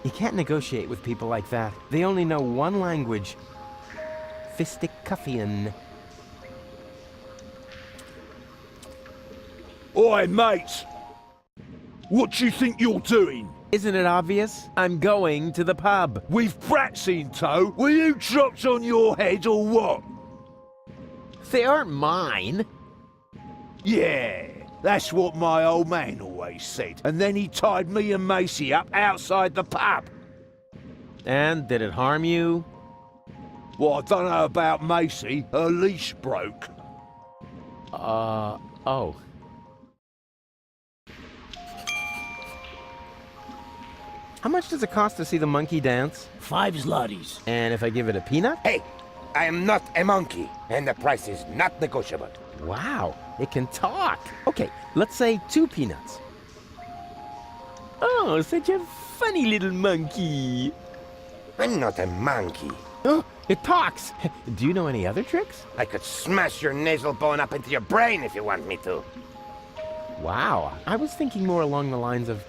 You can't negotiate with people like that. They only know one language. Fisticuffian. Oi, mate! What do you think you're doing? Isn't it obvious? I'm going to the pub. With brats in tow? Were you dropped on your head or what? They aren't mine. Yeah, that's what my old man always said. And then he tied me and Macy up outside the pub. And did it harm you? Well, I don't know about Macy. Her leash broke. Oh. How much does it cost to see the monkey dance? 5 zlotys. And if I give it a peanut? Hey, I am not a monkey, and the price is not negotiable. Wow, it can talk. Okay, let's say 2 peanuts. Oh, such a funny little monkey. I'm not a monkey. Oh, it talks. Do you know any other tricks? I could smash your nasal bone up into your brain if you want me to. Wow, I was thinking more along the lines of,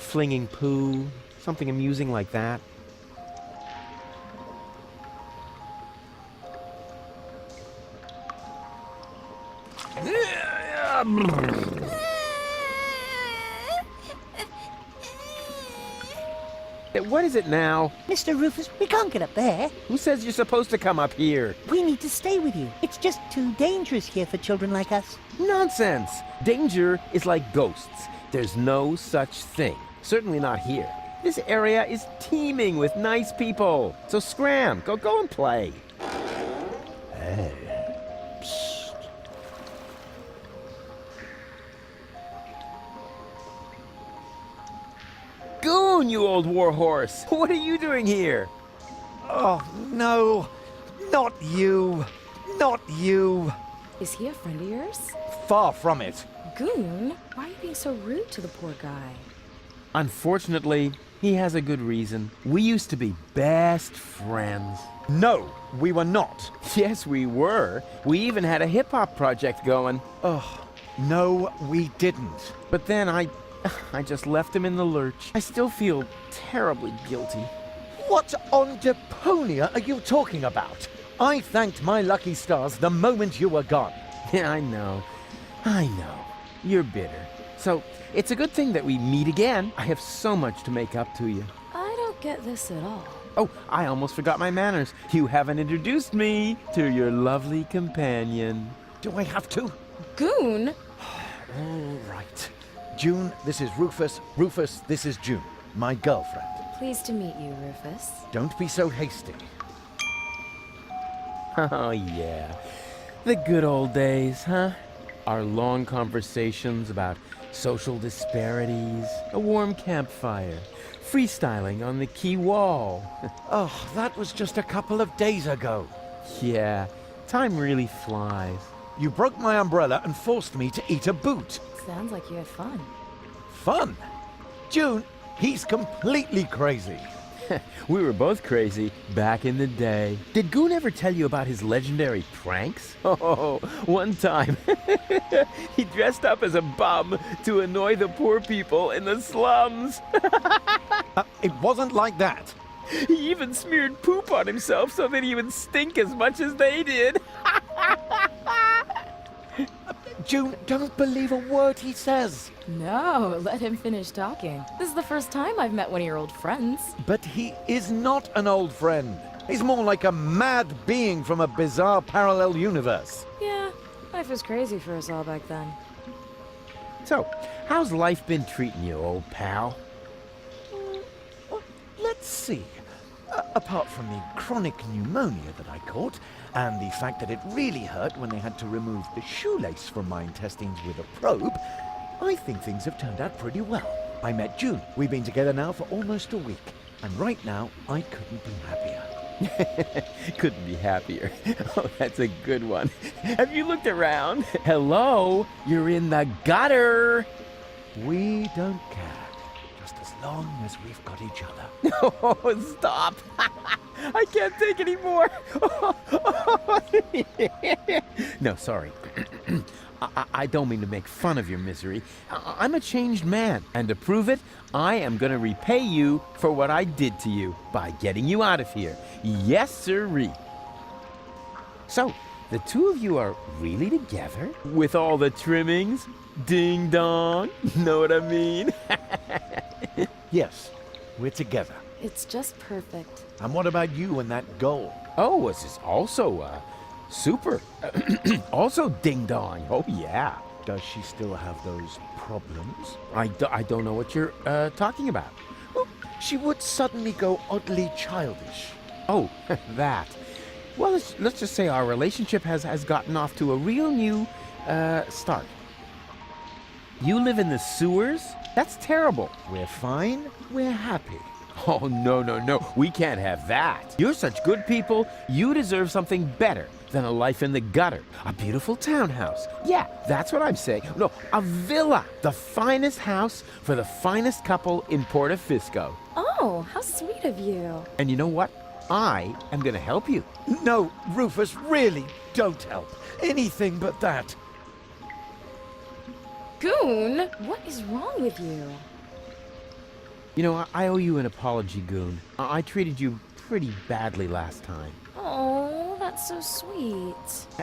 flinging poo, something amusing like that. What is it now? Mr. Rufus, we can't get up there. Who says you're supposed to come up here? We need to stay with you. It's just too dangerous here for children like us. Nonsense! Danger is like ghosts. There's no such thing. Certainly not here. This area is teeming with nice people. So scram, go and play. Hey. Psst. Goon, you old warhorse! What are you doing here? Oh, no. Not you. Not you. Is he a friend of yours? Far from it. Goon, why are you being so rude to the poor guy? Unfortunately, he has a good reason. We used to be best friends. No, we were not. Yes, we were. We even had a hip-hop project going. Oh, no, we didn't. But then I just left him in the lurch. I still feel terribly guilty. What on Deponia are you talking about? I thanked my lucky stars the moment you were gone. Yeah, I know. You're bitter. So, it's a good thing that we meet again. I have so much to make up to you. I don't get this at all. Oh, I almost forgot my manners. You haven't introduced me to your lovely companion. Do I have to? Goon? All right. June, this is Rufus. Rufus, this is June, my girlfriend. Pleased to meet you, Rufus. Don't be so hasty. Oh, yeah. The good old days, huh? Our long conversations about social disparities, a warm campfire, freestyling on the quay wall. Oh, that was just a couple of days ago. Yeah, time really flies. You broke my umbrella and forced me to eat a boot. Sounds like you had fun. Fun? June, he's completely crazy. We were both crazy back in the day. Did Goon ever tell you about his legendary pranks? Oh, one time, he dressed up as a bum to annoy the poor people in the slums. It wasn't like that. He even smeared poop on himself so that he would stink as much as they did. June, don't believe a word he says. No, let him finish talking. This is the first time I've met one of your old friends. But he is not an old friend. He's more like a mad being from a bizarre parallel universe. Yeah, life was crazy for us all back then. So, how's life been treating you, old pal? Well, let's see. Apart from the chronic pneumonia that I caught, and the fact that it really hurt when they had to remove the shoelace from my intestines with a probe, I think things have turned out pretty well. I met June. We've been together now for almost a week. And right now, I couldn't be happier. Couldn't be happier. Oh, that's a good one. Have you looked around? Hello? You're in the gutter. We don't care. Just as long as we've got each other. Oh, stop. I can't take any more. No, sorry. I don't mean to make fun of your misery. I'm a changed man, and to prove it, I am gonna repay you for what I did to you by getting you out of here. Yes, sirree. So, the two of you are really together? With all the trimmings? Ding dong. Know what I mean? Yes, we're together. It's just perfect. And what about you and that goal? Oh, this is also, super. Also ding dong. Oh, yeah. Does she still have those problems? I don't know what you're, talking about. Well, she would suddenly go oddly childish. Oh, that. Well, let's just say our relationship has gotten off to a real new, start. You live in the sewers? That's terrible. We're fine, we're happy. Oh, no. We can't have that. You're such good people. You deserve something better than a life in the gutter. A beautiful townhouse. Yeah, that's what I'm saying. No, a villa. The finest house for the finest couple in Portofisco. Oh, how sweet of you. And you know what? I am going to help you. No, Rufus, really, don't help. Anything but that. Goon, what is wrong with you? You know, I owe you an apology, Goon. I treated you pretty badly last time. Oh, that's so sweet.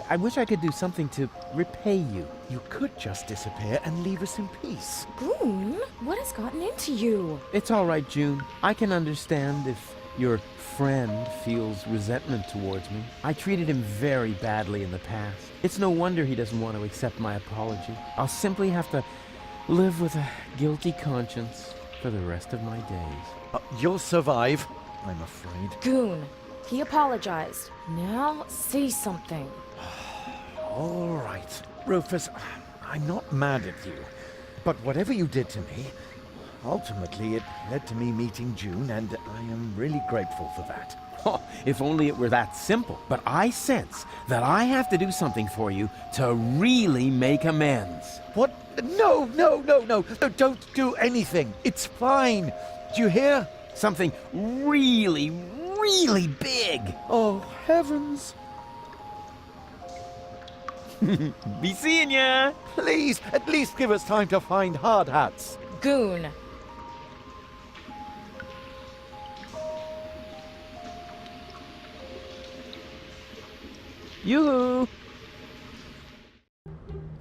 I wish I could do something to repay you. You could just disappear and leave us in peace. Goon, what has gotten into you? It's all right, June. I can understand if your friend feels resentment towards me. I treated him very badly in the past. It's no wonder he doesn't want to accept my apology. I'll simply have to live with a guilty conscience for the rest of my days. You'll survive, I'm afraid. Goon, he apologized. Now say something. All right. Rufus, I'm not mad at you. But whatever you did to me, ultimately it led to me meeting June, and I am really grateful for that. Oh, if only it were that simple. But I sense that I have to do something for you to really make amends. What? No, don't do anything. It's fine. Do you hear? Something really, really big. Oh, heavens. Be seeing ya. Please, at least give us time to find hard hats. Goon. Yoo-hoo!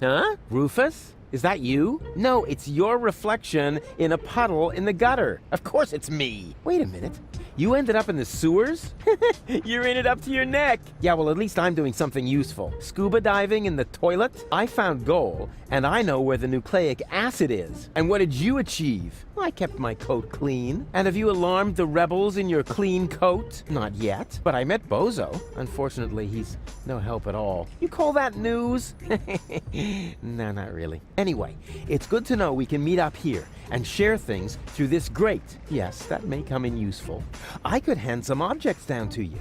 Huh? Rufus? Is that you? No, it's your reflection in a puddle in the gutter. Of course it's me. Wait a minute. You ended up in the sewers? You're in it up to your neck. Yeah, well, at least I'm doing something useful. Scuba diving in the toilet? I found Goal, and I know where the nucleic acid is. And what did you achieve? I kept my coat clean. And have you alarmed the rebels in your clean coat? Not yet. But I met Bozo. Unfortunately, he's no help at all. You call that news? No, not really. Anyway, it's good to know we can meet up here and share things through this grate. Yes, that may come in useful. I could hand some objects down to you.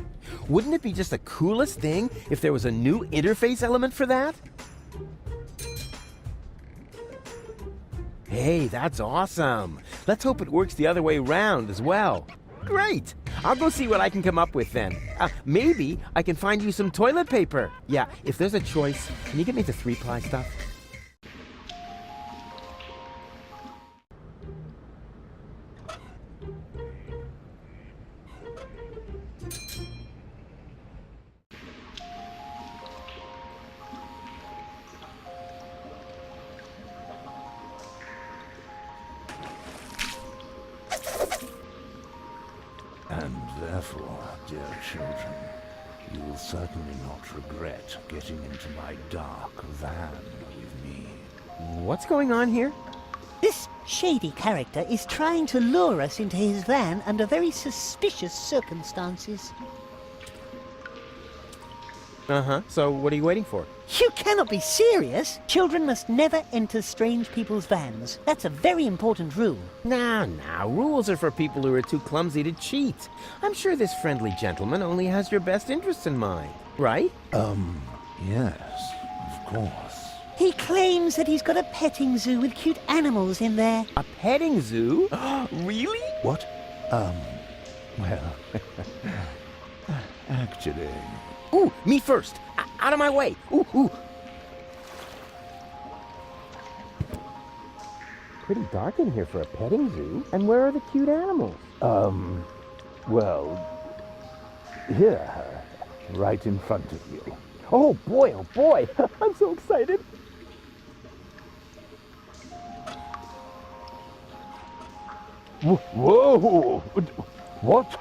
Wouldn't it be just the coolest thing if there was a new interface element for that? Hey, that's awesome. Let's hope it works the other way around as well. Great. I'll go see what I can come up with then. Maybe I can find you some toilet paper. Yeah, if there's a choice, can you get me the 3-ply stuff? And therefore, dear children, you will certainly not regret getting into my dark van with me. What's going on here? This shady character is trying to lure us into his van under very suspicious circumstances. Uh-huh. So what are you waiting for? You cannot be serious! Children must never enter strange people's vans. That's a very important rule. Nah, rules are for people who are too clumsy to cheat. I'm sure this friendly gentleman only has your best interests in mind, right? Yes, of course. He claims that he's got a petting zoo with cute animals in there. A petting zoo? Really? What? Well, actually... Ooh, me first! Out of my way! Ooh! pretty dark in here for a petting zoo. And where are the cute animals? Well, here, right in front of you. Oh boy. I'm so excited. Whoa! What?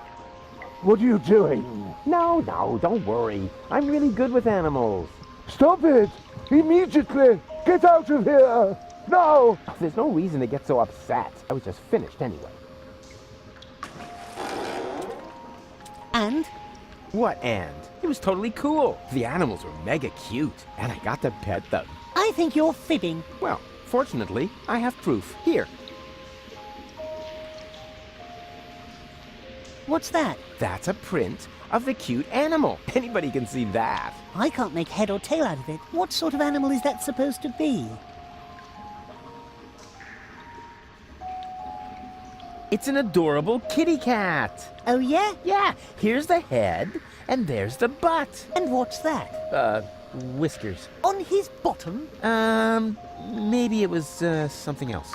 What are you doing? No, don't worry. I'm really good with animals. Stop it! Immediately! Get out of here! Now! There's no reason to get so upset. I was just finished anyway. And? What and? It was totally cool. The animals were mega cute, and I got to pet them. I think you're fibbing. Well, fortunately, I have proof. Here. What's that? That's a print of the cute animal. Anybody can see that. I can't make head or tail out of it. What sort of animal is that supposed to be? It's an adorable kitty cat. Oh, yeah? Yeah, here's the head, and there's the butt. And what's that? Whiskers. On his bottom? Maybe it was, something else.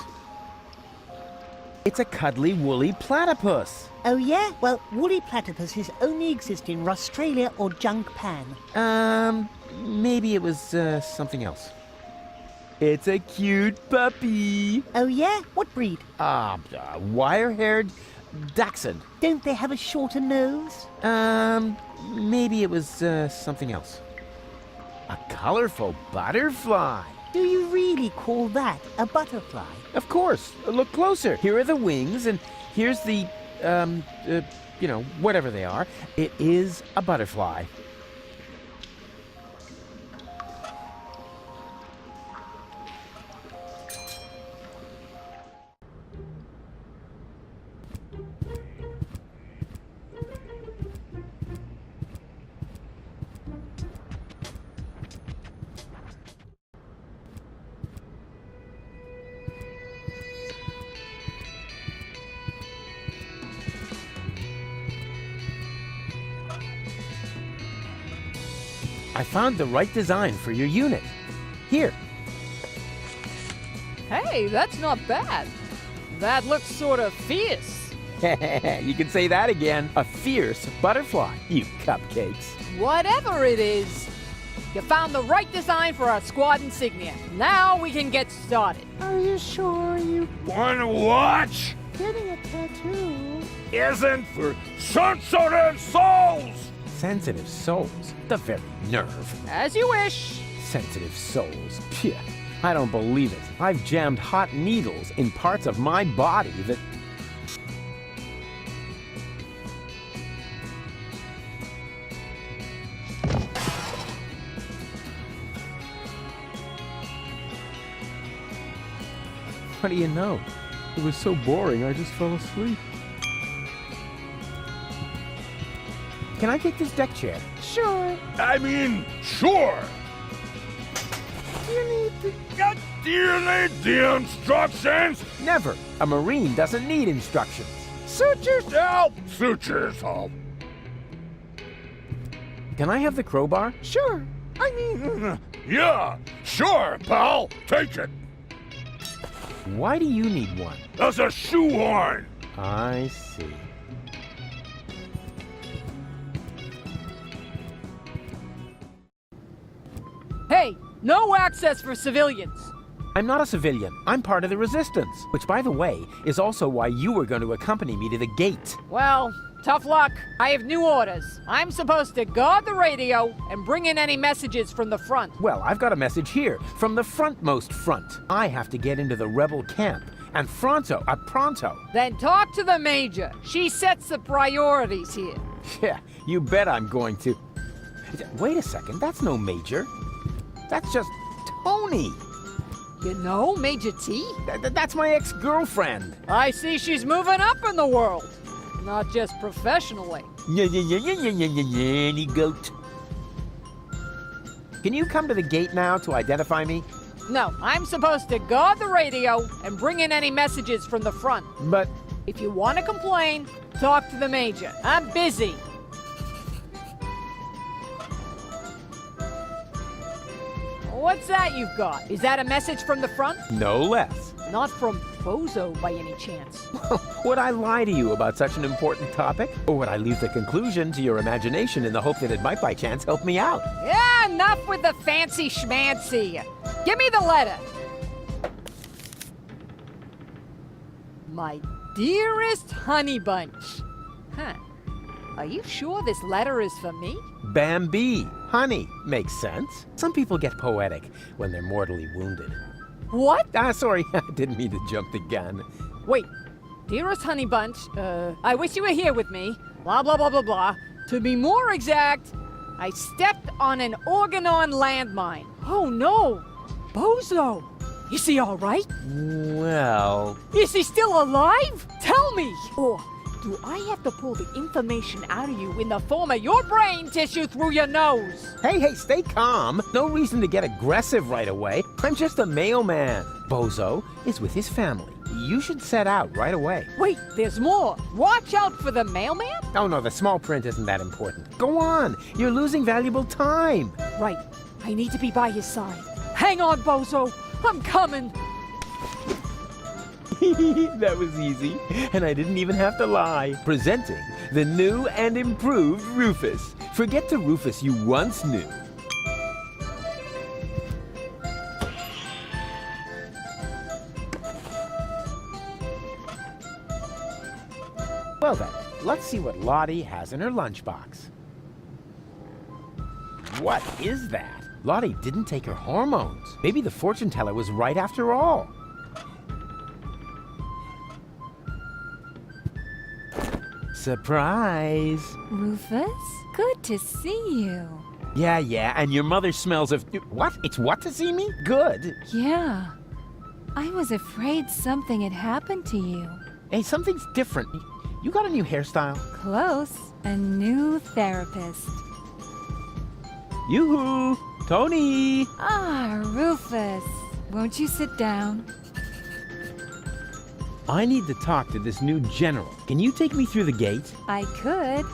It's a cuddly, woolly platypus. Oh, yeah? Well, woolly platypuses only exist in Australia or Japan. Maybe it was, something else. It's a cute puppy. Oh, yeah? What breed? Wire-haired dachshund. Don't they have a shorter nose? Maybe it was, something else. A colorful butterfly. Do you really call that a butterfly? Of course. Look closer. Here are the wings, and here's the, whatever they are. It is a butterfly. I found the right design for your unit. Here. Hey, that's not bad. That looks sort of fierce. You can say that again. A fierce butterfly, you cupcakes. Whatever it is, you found the right design for our squad insignia. Now we can get started. Are you sure you Wanna watch? getting a tattoo? Isn't for sensitive souls! Sensitive souls. The very nerve. As you wish. Sensitive souls. Phew. I don't believe it. I've jammed hot needles in parts of my body that... What do you know? It was so boring, I just fell asleep. Can I take this deck chair? Sure. I mean, sure! Do you need the instructions? Never. A Marine doesn't need instructions. Suit yourself! Suit yourself! Can I have the crowbar? Sure. Yeah, sure, pal. Take it. Why do you need one? As a shoehorn. I see. Hey, no access for civilians. I'm not a civilian. I'm part of the resistance. Which, by the way, is also why you were going to accompany me to the gate. Well, tough luck. I have new orders. I'm supposed to guard the radio and bring in any messages from the front. Well, I've got a message here from the frontmost front. I have to get into the rebel camp. And pronto. Then talk to the Major. She sets the priorities here. Yeah, you bet I'm going to. Wait a second. That's no Major. That's just Tony. You know Major T? That's my ex-girlfriend. I see she's moving up in the world. Not just professionally. Any goat. Can you come to the gate now to identify me? No, I'm supposed to guard the radio and bring in any messages from the front. But If you want to complain, talk to the Major. I'm busy. What's that you've got? Is that a message from the front? no less. Not from Bozo by any chance? Would I lie to you about such an important topic? Or would I leave the conclusion to your imagination in the hope that it might by chance help me out? Yeah, enough with the fancy schmancy. Give me the letter. My dearest honey bunch. Huh. Are you sure this letter is for me? Bambi, honey, makes sense. Some people get poetic when they're mortally wounded. What? Sorry, I didn't mean to jump the gun. Wait. Dearest honey bunch, I wish you were here with me. Blah, blah, blah, blah, blah. To be more exact, I stepped on an organon landmine. Oh no! Bozo! Is he all right? Well, Is he still alive? Tell me! Or do I have to pull the information out of you in the form of your brain tissue through your nose? hey, stay calm. No reason to get aggressive right away. I'm just a mailman. Bozo is with his family. You should set out right away. Wait, there's more. Watch out for the mailman? Oh no, the small print isn't that important. Go on. You're losing valuable time. Right. I need to be by his side. Hang on, Bozo. I'm coming. That was easy, and I didn't even have to lie. Presenting the new and improved Rufus. Forget the Rufus you once knew. Well then, let's see what Lottie has in her lunchbox. What is that? Lottie didn't take her hormones. Maybe the fortune teller was right after all. Surprise! Rufus, good to see you. Yeah, and your mother smells of... What? It's what to see me? Good. Yeah. I was afraid something had happened to you. Hey, something's different. You got a new hairstyle? Close. A new therapist. Yoo-hoo! Tony! Ah, Rufus. Won't you sit down? I need to talk to this new general. Can you take me through the gate? I could,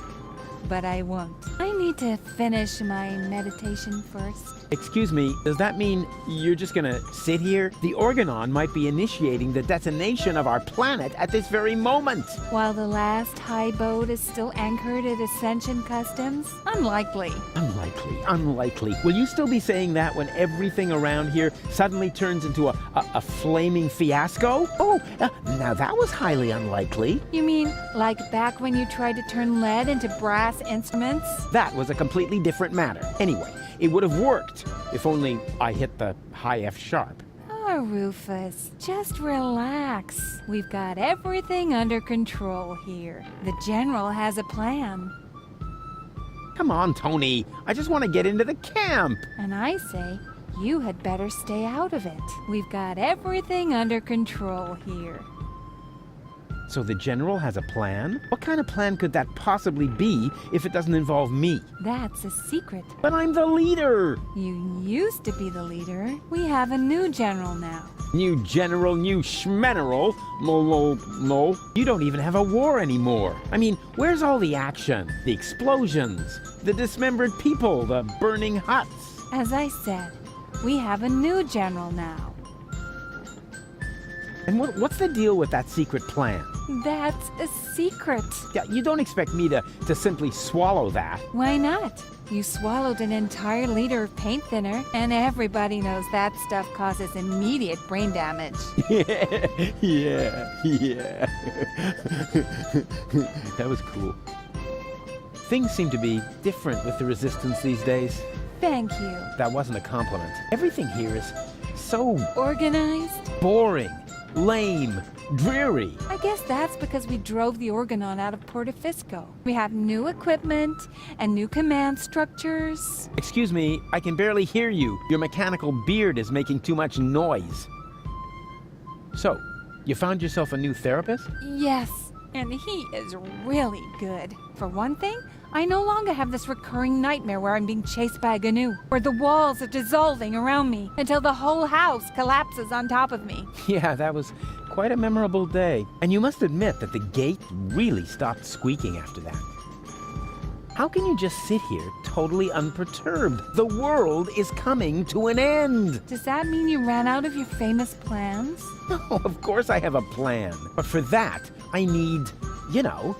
but I won't. I need to finish my meditation first. Excuse me, does that mean you're just gonna sit here? The Organon might be initiating the detonation of our planet at this very moment. While the last high boat is still anchored at Ascension Customs? Unlikely. Unlikely. Will you still be saying that when everything around here suddenly turns into a flaming fiasco? Oh, now that was highly unlikely. You mean like back when you tried to turn lead into brass instruments? That was a completely different matter. Anyway, it would have worked if only I hit the high F sharp. Oh, Rufus, just relax. We've got everything under control here. The General has a plan. Come on, Tony. I just want to get into the camp. And I say, you had better stay out of it. We've got everything under control here. So the general has a plan? What kind of plan could that possibly be if it doesn't involve me? That's a secret. But I'm the leader! You used to be the leader. We have a new general now. New general, new schmeneral. No. You don't even have a war anymore. I mean, where's all the action? The explosions? The dismembered people? The burning huts? As I said, we have a new general now. And what's the deal with that secret plan? That's a secret. Yeah, you don't expect me to simply swallow that. Why not? You swallowed an entire liter of paint thinner, and everybody knows that stuff causes immediate brain damage. Yeah. That was cool. Things seem to be different with the resistance these days. Thank you. That wasn't a compliment. Everything here is so Organized? boring, lame, dreary. I guess that's because we drove the Organon out of Portofisco. We have new equipment and new command structures. Excuse me, I can barely hear you. Your mechanical beard is making too much noise. So, you found yourself a new therapist? Yes, and he is really good. For one thing, I no longer have this recurring nightmare where I'm being chased by a GNU, where the walls are dissolving around me until the whole house collapses on top of me. Yeah, that was quite a memorable day. And you must admit that the gate really stopped squeaking after that. How can you just sit here totally unperturbed? The world is coming to an end. Does that mean you ran out of your famous plans? No, of course I have a plan. But for that, I need, you know,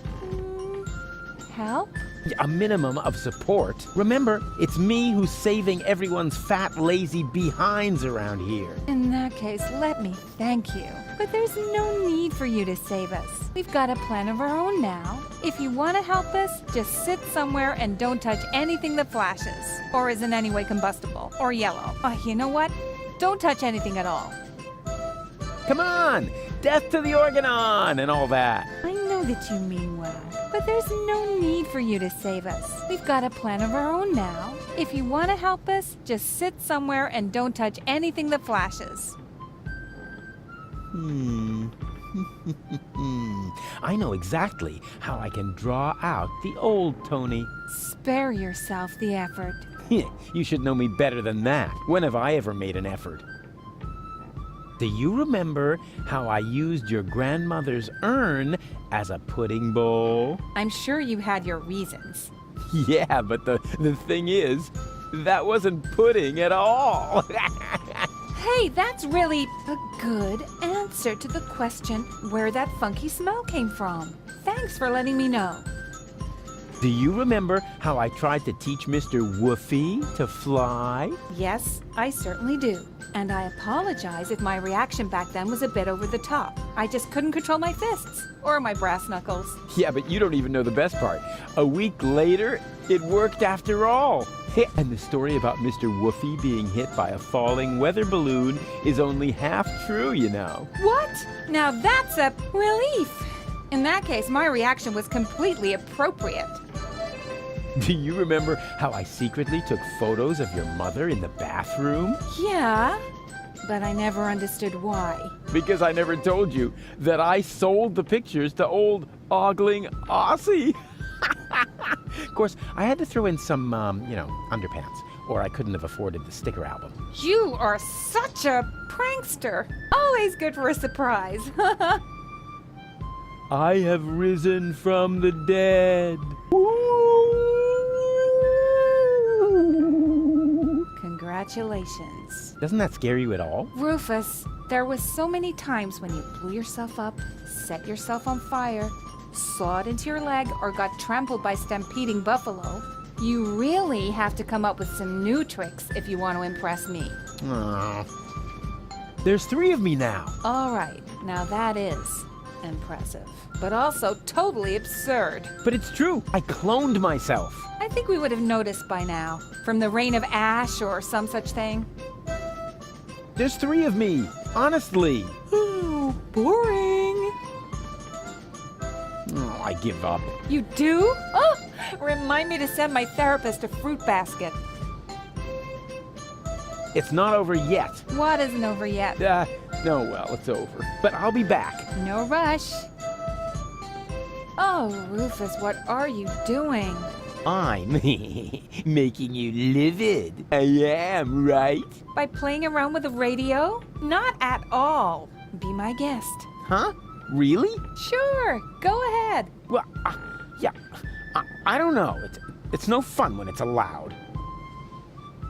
Help? a minimum of support. Remember, it's me who's saving everyone's fat, lazy behinds around here. In that case, let me thank you. But there's no need for you to save us. We've got a plan of our own now. If you want to help us, just sit somewhere and don't touch anything that flashes, or is in any way combustible, or yellow. Oh, you know what? Don't touch anything at all. Come on! Death to the Organon and all that. I know that you mean well, but there's no need for you to save us. We've got a plan of our own now. If you want to help us, just sit somewhere and don't touch anything that flashes. I know exactly how I can draw out the old Tony. Spare yourself the effort. You should know me better than that. When have I ever made an effort? Do you remember how I used your grandmother's urn as a pudding bowl? I'm sure you had your reasons. Yeah, but the thing is, that wasn't pudding at all. Hey, that's really a good answer to the question where that funky smell came from. Thanks for letting me know. Do you remember how I tried to teach Mr. Woofy to fly? Yes, I certainly do. And I apologize if my reaction back then was a bit over the top. I just couldn't control my fists or my brass knuckles. Yeah, but you don't even know the best part. A week later, it worked after all. And the story about Mr. Woofy being hit by a falling weather balloon is only half true, you know. What? Now that's a relief. In that case, my reaction was completely appropriate. Do you remember how I secretly took photos of your mother in the bathroom? Yeah, but I never understood why. Because I never told you that I sold the pictures to old ogling Aussie. Of course, I had to throw in some, underpants, or I couldn't have afforded the sticker album. You are such a prankster. Always good for a surprise. I have risen from the dead. Congratulations. Doesn't that scare you at all? Rufus, there was so many times when you blew yourself up, set yourself on fire, sawed into your leg, or got trampled by stampeding buffalo. You really have to come up with some new tricks if you want to impress me. Aw. There's 3 of me now. All right, now that is impressive, but also totally absurd. But it's true. I cloned myself. I think we would have noticed by now, from the rain of ash or some such thing. There's 3 of me. Honestly. Ooh, boring. Oh, I give up. You do? Oh, remind me to send my therapist a fruit basket. It's not over yet. What isn't over yet? No, well, it's over. But I'll be back. No rush. Oh, Rufus, what are you doing? I'm making you livid. I am, right? By playing around with the radio? Not at all. Be my guest. Huh? Really? Sure, go ahead. Well, yeah. I don't know. It's no fun when it's allowed.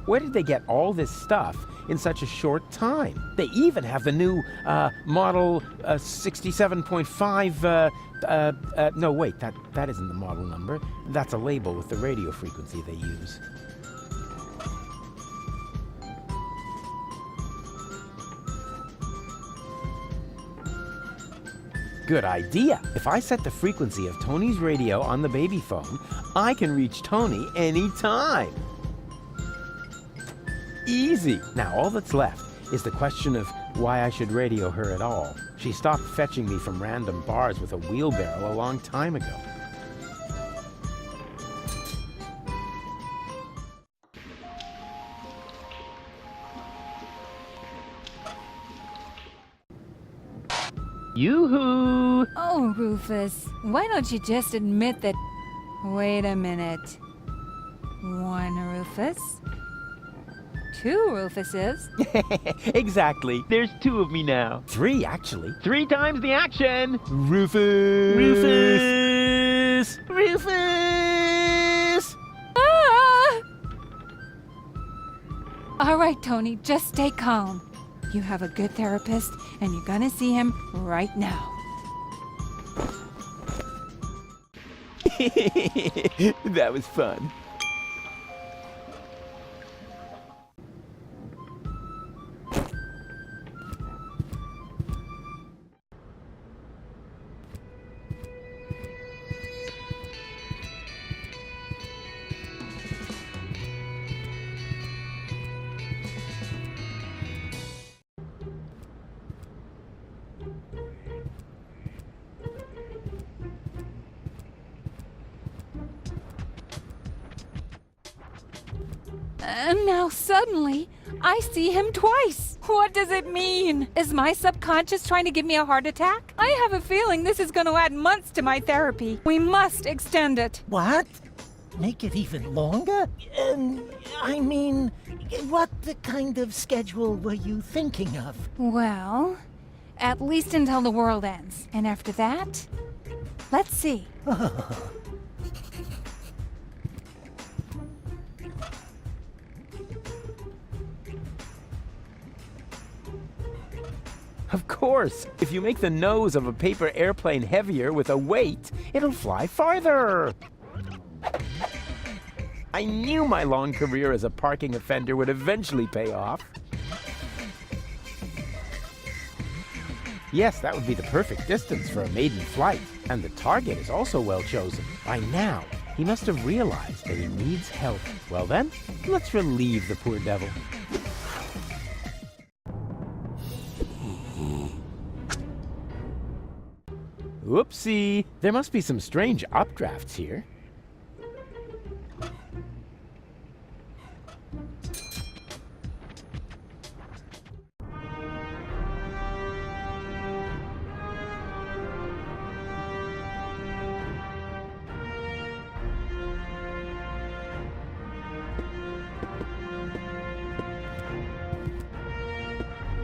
Where did they get all this stuff in such a short time? They even have the new model 67.5. No, wait, that isn't the model number. That's a label with the radio frequency they use. Good idea. If I set the frequency of Tony's radio on the baby phone, I can reach Tony anytime. Easy. Now all that's left is the question of why I should radio her at all. She stopped fetching me from random bars with a wheelbarrow a long time ago. Yoo-hoo! Oh, Rufus, why don't you just admit that... Wait a minute. 1 Rufus? 2 Rufuses? Exactly. There's 2 of me now. 3, actually. 3 times the action! Rufus! Rufus! Rufus! right, Tony. Just stay calm. You have a good therapist, and you're gonna see him right now. That was fun. And now suddenly, I see him twice. What does it mean? Is my subconscious trying to give me a heart attack? I have a feeling this is going to add months to my therapy. We must extend it. What? Make it even longer? I mean, what kind of schedule were you thinking of? Well, at least until the world ends. And after that, let's see. Of course, if you make the nose of a paper airplane heavier with a weight, it'll fly farther. I knew my long career as a parking offender would eventually pay off. Yes, that would be the perfect distance for a maiden flight. And the target is also well chosen. By now, he must have realized that he needs help. Well then, let's relieve the poor devil. Whoopsie! There must be some strange updrafts here.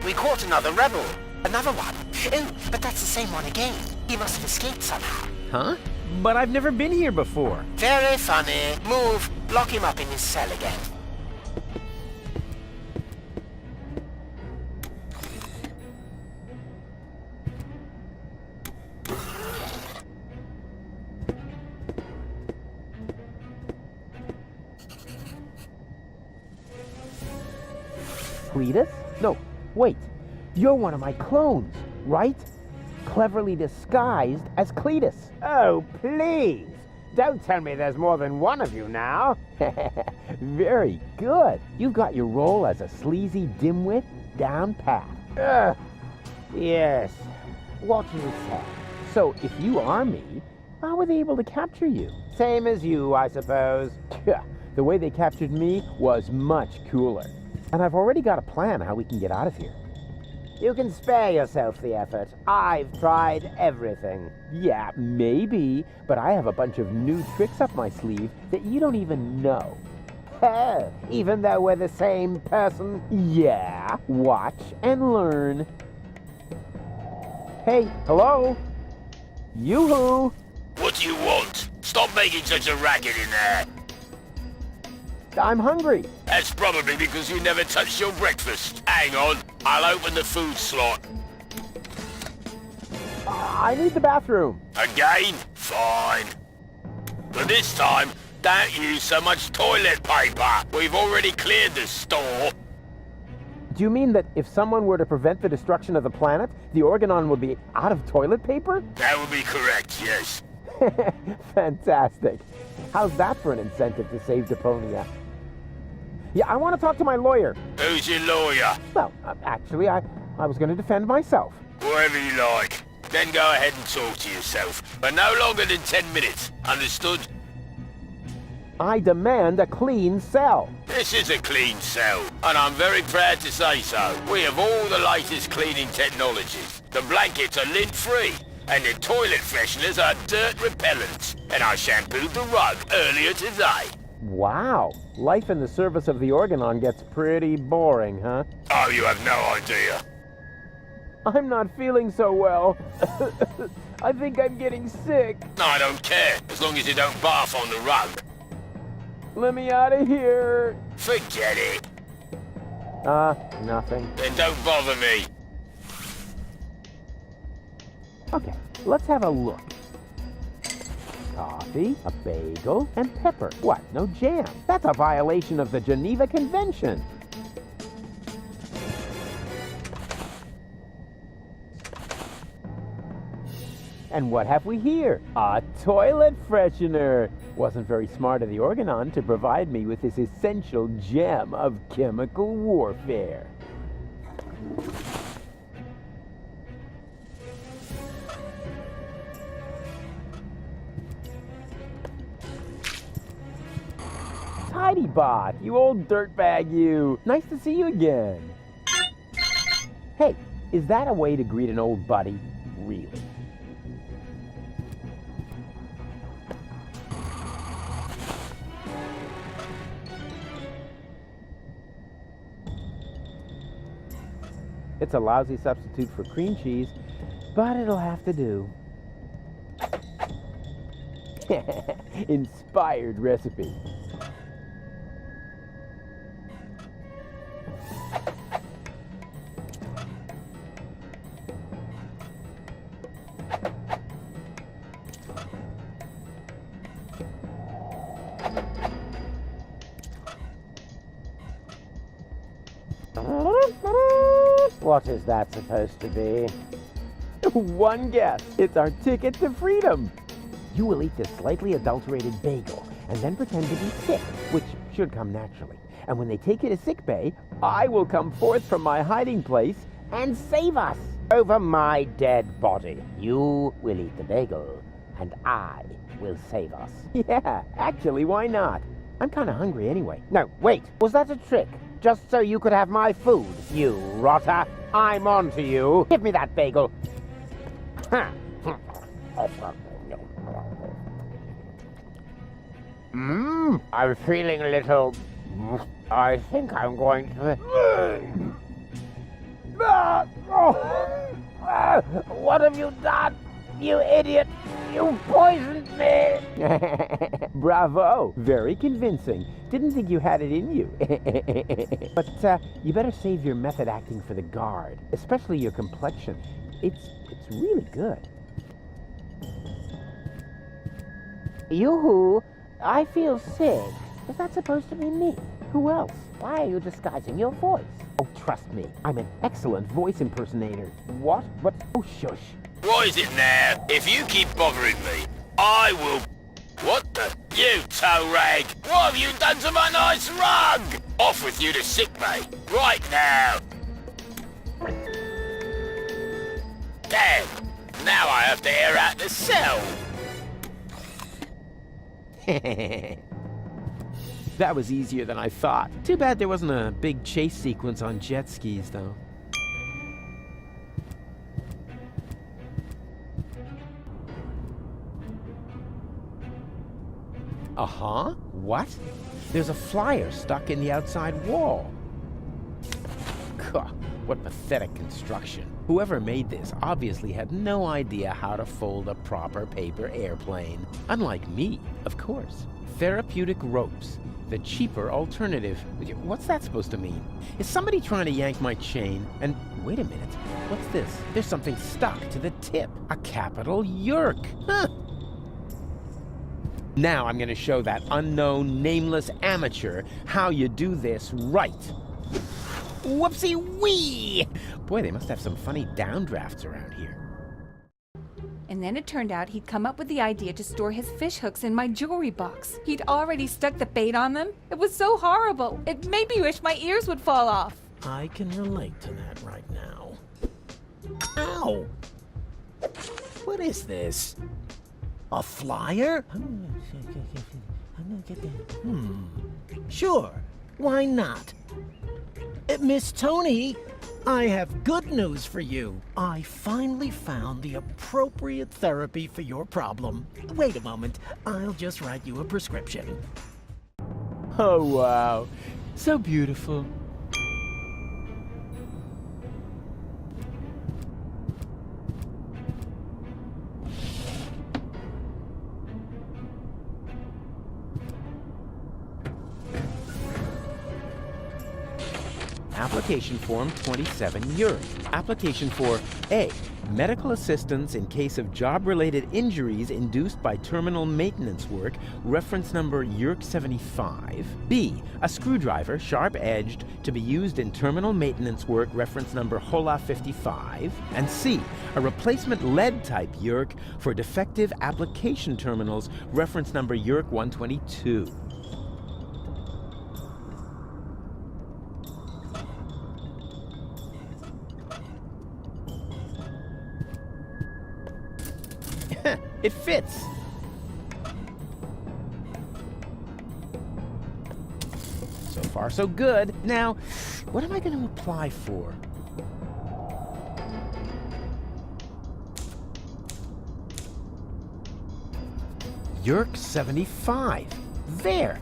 We caught another rebel. Another one. Oh, but that's the same one again. He must have escaped somehow. Huh? But I've never been here before. Very funny. Move. Lock him up in his cell again. Cletus? No, wait. You're one of my clones, right? Cleverly disguised as Cletus. Oh, please! Don't tell me there's more than one of you now. Very good. You've got your role as a sleazy dimwit down pat. Yes. What you said. So, if you are me, how were they able to capture you? Same as you, I suppose. The way they captured me was much cooler. And I've already got a plan how we can get out of here. You can spare yourself the effort. I've tried everything. Yeah, maybe, but I have a bunch of new tricks up my sleeve that you don't even know. Oh, even though we're the same person? Yeah, watch and learn. Hey, hello? Yoo-hoo! What do you want? Stop making such a racket in there. I'm hungry. That's probably because you never touched your breakfast. Hang on, I'll open the food slot. I need the bathroom. Again? Fine. But this time, don't use so much toilet paper. We've already cleared the store. Do you mean that if someone were to prevent the destruction of the planet, the Organon would be out of toilet paper? That would be correct, yes. Fantastic. How's that for an incentive to save Deponia? Yeah, I want to talk to my lawyer. Who's your lawyer? Well, actually, I was going to defend myself. Whatever you like. Then go ahead and talk to yourself. But no longer than 10 minutes. Understood? I demand a clean cell. This is a clean cell, and I'm very proud to say so. We have all the latest cleaning technologies. The blankets are lint-free, and the toilet fresheners are dirt repellents. And I shampooed the rug earlier today. Wow. Life in the service of the Organon gets pretty boring, huh? Oh, you have no idea. I'm not feeling so well. I think I'm getting sick. No, I don't care, as long as you don't barf on the rug. Let me out of here. Forget it. Nothing. Then don't bother me. Okay, let's have a look. Coffee, a bagel, and pepper. What, no jam? That's a violation of the Geneva Convention. And what have we here? A toilet freshener. Wasn't very smart of the Organon to provide me with this essential gem of chemical warfare. Tidy Bot, you old dirtbag you. Nice to see you again. Hey, is that a way to greet an old buddy? Really? It's a lousy substitute for cream cheese, but it'll have to do. Inspired recipe. What is that supposed to be? One guess. It's our ticket to freedom. You will eat this slightly adulterated bagel and then pretend to be sick, which should come naturally. And when they take you to sick bay, I will come forth from my hiding place and save us. Over my dead body. You will eat the bagel, and I will save us. Yeah, actually, why not? I'm kind of hungry anyway. No, wait. Was that a trick? Just so you could have my food, you rotter. I'm on to you. Give me that bagel. I'm feeling a little... I think I'm going to... What have you done, you idiot? You poisoned me! Bravo! Very convincing. Didn't think you had it in you. But you better save your method acting for the guard, especially your complexion. It's really good. Yoo-hoo, I feel sick. Is that supposed to be me? Who else? Why are you disguising your voice? Oh, trust me, I'm an excellent voice impersonator. What? What? Oh, shush. What is it now? If you keep bothering me, I will... What the... You toe rag! What have you done to my nice rug? Off with you to sickbay, right now! Damn! Now I have to air out the cell! That was easier than I thought. Too bad there wasn't a big chase sequence on jet skis, though. Uh-huh. What? There's a flyer stuck in the outside wall. Gah, what pathetic construction. Whoever made this obviously had no idea how to fold a proper paper airplane. Unlike me, of course. Therapeutic ropes. The cheaper alternative. What's that supposed to mean? Is somebody trying to yank my chain? And wait a minute. What's this? There's something stuck to the tip. A capital yerk. Huh. Now I'm going to show that unknown, nameless amateur how you do this right. Whoopsie-wee! Boy, they must have some funny downdrafts around here. And then it turned out he'd come up with the idea to store his fish hooks in my jewelry box. He'd already stuck the bait on them. It was so horrible. It made me wish my ears would fall off. I can relate to that right now. Ow! What is this? A flyer? Sure, why not? Miss Tony, I have good news for you. I finally found the appropriate therapy for your problem. Wait a moment, I'll just write you a prescription. Oh, wow. So beautiful. application form 27 Yerk. Application for A. Medical assistance in case of job-related injuries induced by terminal maintenance work, reference number Yerk 75. B. A screwdriver, sharp-edged, to be used in terminal maintenance work, reference number HOLA 55. And C. A replacement lead-type Yerk for defective application terminals, reference number Yerk 122. It fits! So far, so good. Now, what am I going to apply for? Yerk 75. There!